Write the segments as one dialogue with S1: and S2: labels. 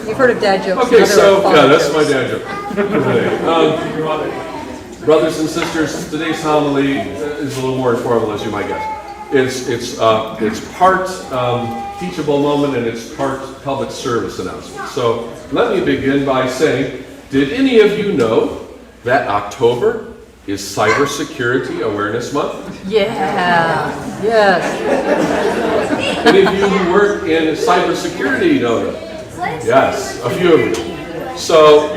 S1: You've heard of dad jokes.
S2: Okay, so yeah, that's my dad joke for today. Brothers and sisters, today's homily is a little more informal, as you might guess. It's part teachable moment and it's part public service announcement. So let me begin by saying, did any of you know that October is Cybersecurity Awareness Month?
S1: Yeah. Yes.
S2: Any of you who work in cybersecurity know that? Yes, a few of you. So,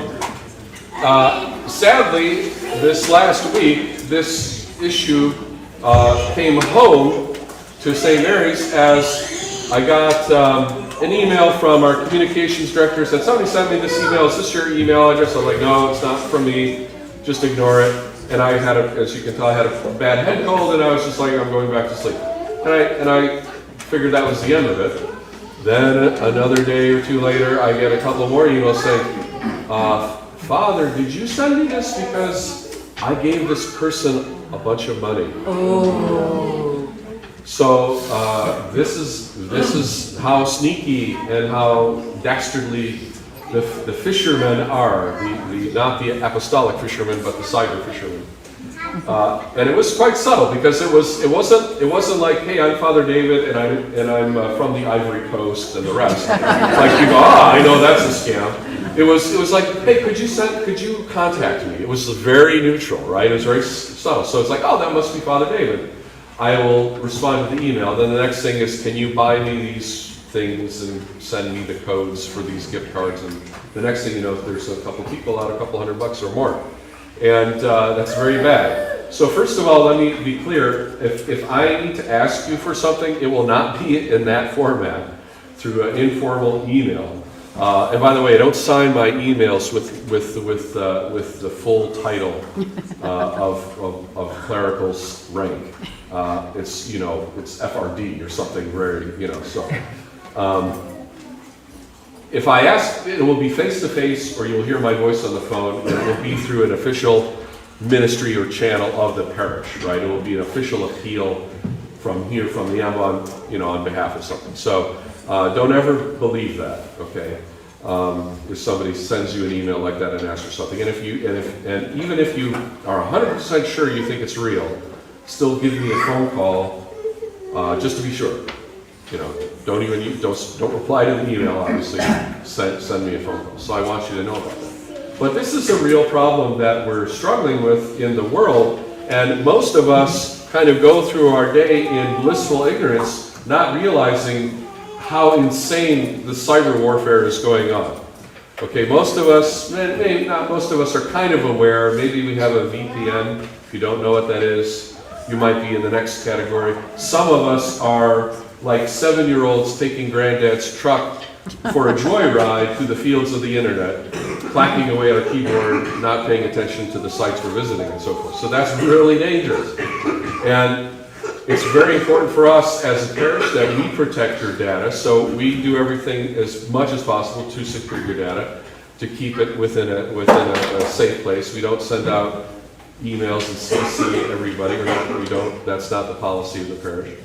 S2: sadly, this last week, this issue came home to St. Mary's as I got an email from our communications director. Said, somebody sent me this email. Is this your email address? I was like, no, it's not from me. Just ignore it. And I had, as you can tell, I had a bad head cold, and I was just like, I'm going back to sleep. And I figured that was the end of it. Then another day or two later, I get a couple more emails saying, Father, did you send me this? Because I gave this person a bunch of money.
S1: Oh.
S2: So this is how sneaky and how dastardly the fishermen are. Not the apostolic fishermen, but the cyber fishermen. And it was quite subtle because it wasn't like, hey, I'm Father David and I'm from the Ivory Coast and the rest. Like you go, I know that's a scam. It was like, hey, could you contact me? It was very neutral, right? It was very subtle. So it's like, oh, that must be Father David. I will respond to the email. Then the next thing is, can you buy me these things and send me the codes for these gift cards? And the next thing you know, there's a couple people out a couple $100 or more. And that's very bad. So first of all, let me be clear. If I need to ask you for something, it will not be in that format through an informal email. And by the way, I don't sign my emails with the full title of clerical's rank. It's FRD or something very, so. If I ask, it will be face-to-face, or you'll hear my voice on the phone, and it will be through an official ministry or channel of the parish, right? It will be an official appeal from here, from the ambon, on behalf of something. So don't ever believe that, okay? If somebody sends you an email like that and asks for something, and even if you are 100% sure you think it's real, still give me a phone call just to be sure. Don't reply to the email, obviously, send me a phone call. So I want you to know about that. But this is a real problem that we're struggling with in the world, and most of us kind of go through our day in blissful ignorance, not realizing how insane the cyber warfare is going on. Okay, most of us, maybe not most of us, are kind of aware. Maybe we have a VPN. If you don't know what that is, you might be in the next category. Some of us are like 7-year-olds taking granddad's truck for a joyride through the fields of the internet, clacking away at a keyboard, not paying attention to the sites we're visiting and so forth. So that's really dangerous. And it's very important for us as a parish that we protect your data, so we do everything as much as possible to secure your data, to keep it within a safe place. We don't send out emails and CC everybody. That's not the policy of the parish.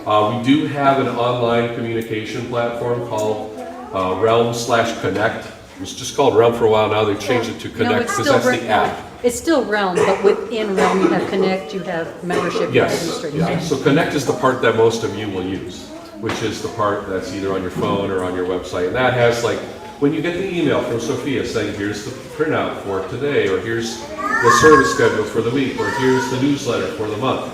S2: We do have an online communication platform called Realm/Connect. It was just called Realm for a while now. They've changed it to Connect because that's the app.
S1: It's still Realm, but within Realm you have Connect, you have membership, you have administrative.
S2: Yeah. So Connect is the part that most of you will use, which is the part that's either on your phone or on your website. And that has, like, when you get the email from Sophia saying, here's the printout for today, or here's the service schedule for the week, or here's the newsletter for the month.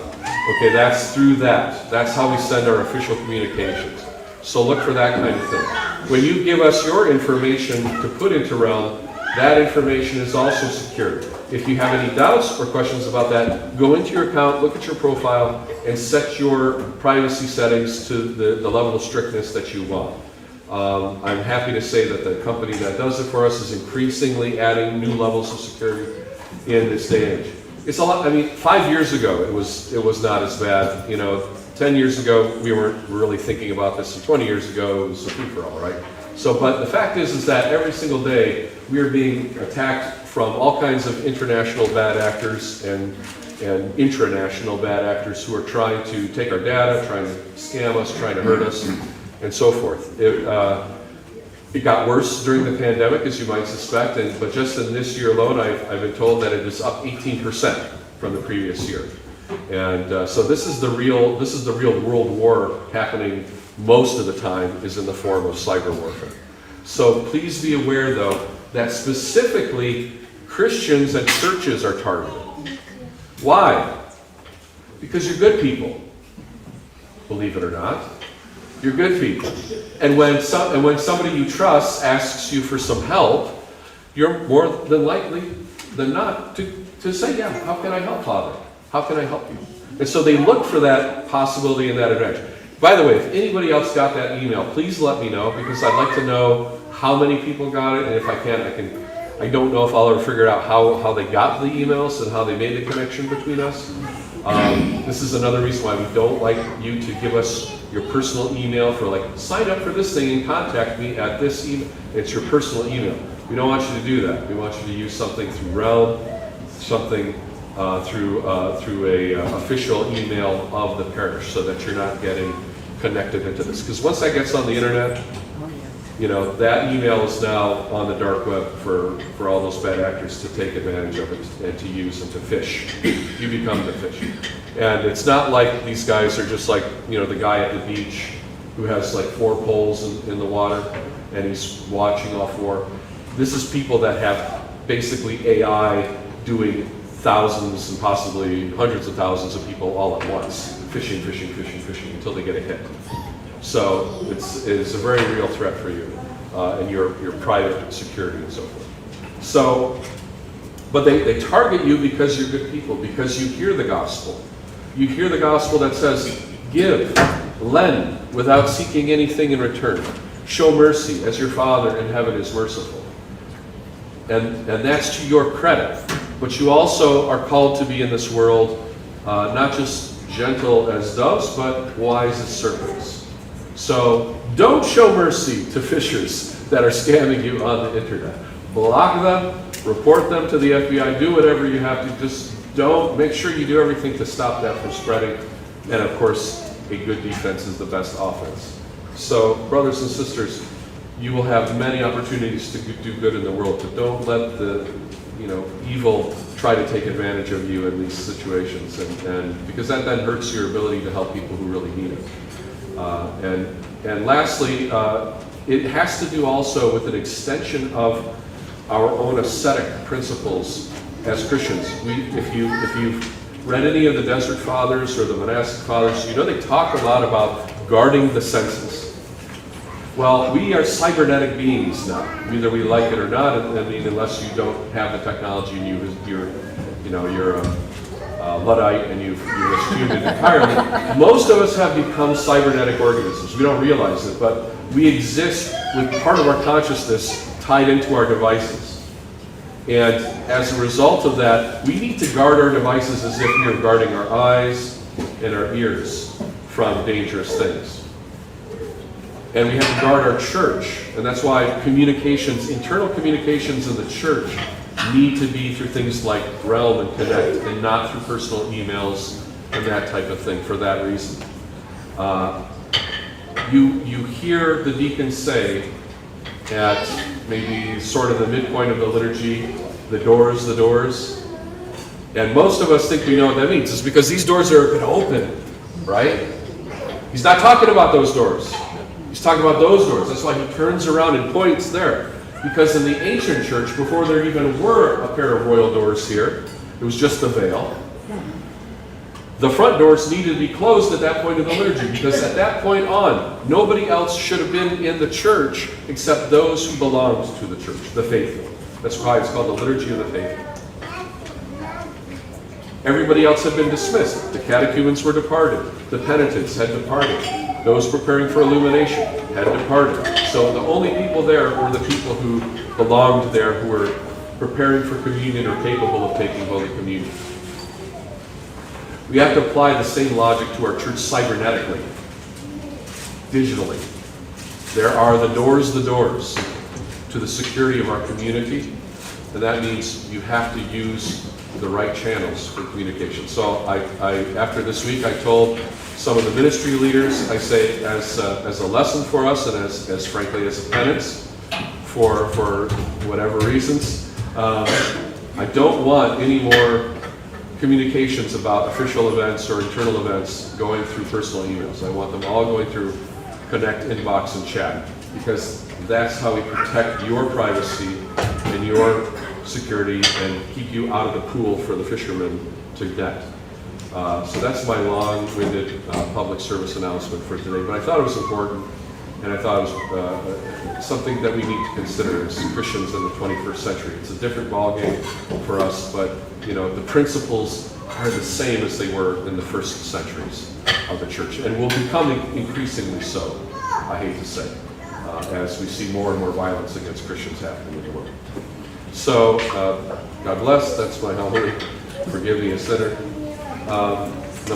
S2: Okay, that's through that. That's how we send our official communications. So look for that kind of thing. When you give us your information to put into Realm, that information is also secured. If you have any doubts or questions about that, go into your account, look at your profile, and set your privacy settings to the level of strictness that you want. I'm happy to say that the company that does it for us is increasingly adding new levels of security in this day and age. It's a lot. I mean, 5 years ago it was not as bad. 10 years ago we weren't really thinking about this, and 20 years ago it was a free-for-all, right? So, but the fact is that every single day we are being attacked from all kinds of international bad actors and intranational bad actors who are trying to take our data, trying to scam us, trying to hurt us, and so forth. It got worse during the pandemic, as you might suspect, but just in this year alone, I've been told that it is up 18% from the previous year. And so this is the real world war happening most of the time, is in the form of cyber warfare. So please be aware, though, that specifically Christians and churches are targeted. Why? Because you're good people, believe it or not. You're good people. And when somebody you trust asks you for some help, you're more than likely than not to say, yeah, how can I help, Father? How can I help you? And so they look for that possibility and that advantage. By the way, if anybody else got that email, please let me know, because I'd like to know how many people got it, and if I can, I don't know if I'll ever figure out how they got the emails and how they made the connection between us. This is another reason why we don't like you to give us your personal email for, like, sign up for this thing and contact me at this email. It's your personal email. We don't want you to do that. We want you to use something through Realm, something through a official email of the parish, so that you're not getting connected into this. Because once that gets on the internet, that email is now on the dark web for all those bad actors to take advantage of it and to use and to fish. You become the fish. And it's not like these guys are just like, the guy at the beach who has like 4 poles in the water and he's watching all 4. This is people that have basically AI doing thousands and possibly hundreds of thousands of people all at once, fishing until they get a hit. So it's a very real threat for you and your private security and so forth. So, but they target you because you're good people, because you hear the gospel. You hear the gospel that says, give, lend, without seeking anything in return. Show mercy as your Father in heaven is merciful. And that's to your credit. But you also are called to be in this world not just gentle as doves, but wise as serpents. So don't show mercy to fishers that are scamming you on the internet. Block them, report them to the FBI, do whatever you have to. Just make sure you do everything to stop that from spreading. And of course, a good defense is the best offense. So, brothers and sisters, you will have many opportunities to do good in the world, but don't let the evil try to take advantage of you in these situations, and because that then hurts your ability to help people who really need it. And lastly, it has to do also with an extension of our own ascetic principles as Christians. If you've read any of the Desert Fathers or the Monastic Fathers, they talk a lot about guarding the senses. Well, we are cybernetic beings now, whether we like it or not. I mean, unless you don't have the technology and you're a Luddite and you've eschewed it entirely. Most of us have become cybernetic organisms. We don't realize it, but we exist with part of our consciousness tied into our devices. And as a result of that, we need to guard our devices as if we are guarding our eyes and our ears from dangerous things. And we have to guard our church, and that's why internal communications in the church need to be through things like Realm and Connect, and not through personal emails and that type of thing, for that reason. You hear the deacons say at maybe sort of the midpoint of the liturgy, the doors, and most of us think we know what that means. It's because these doors are going to open, right? He's not talking about those doors. He's talking about those doors. That's why he turns around and points there. Because in the ancient church, before there even were a pair of royal doors here, it was just the veil. The front doors needed to be closed at that point of the liturgy, because at that point on, nobody else should have been in the church except those who belonged to the church, the faithful. That's why it's called the Liturgy of the Faithful. Everybody else had been dismissed. The catechumens were departed. The penitents had departed. Those preparing for illumination had departed. So the only people there were the people who belonged there, who were preparing for communion or capable of taking Holy Communion. We have to apply the same logic to our church cybernetically, digitally. There are the doors to the security of our community, and that means you have to use the right channels for communication. So after this week, I told some of the ministry leaders, I say, as a lesson for us and as frankly as a penance, for whatever reasons. I don't want any more communications about official events or internal events going through personal emails. I want them all going through Connect, Inbox, and Chat, because that's how we protect your privacy and your security and keep you out of the pool for the fishermen to net. So that's my long-winded public service announcement for today, but I thought it was important, and I thought it was something that we need to consider as Christians in the 21st century. It's a different ballgame for us, but the principles are the same as they were in the first centuries of the church, and will become increasingly so, I hate to say, as we see more and more violence against Christians happening in the world. So, God bless, that's my homily. Forgive me a sinner.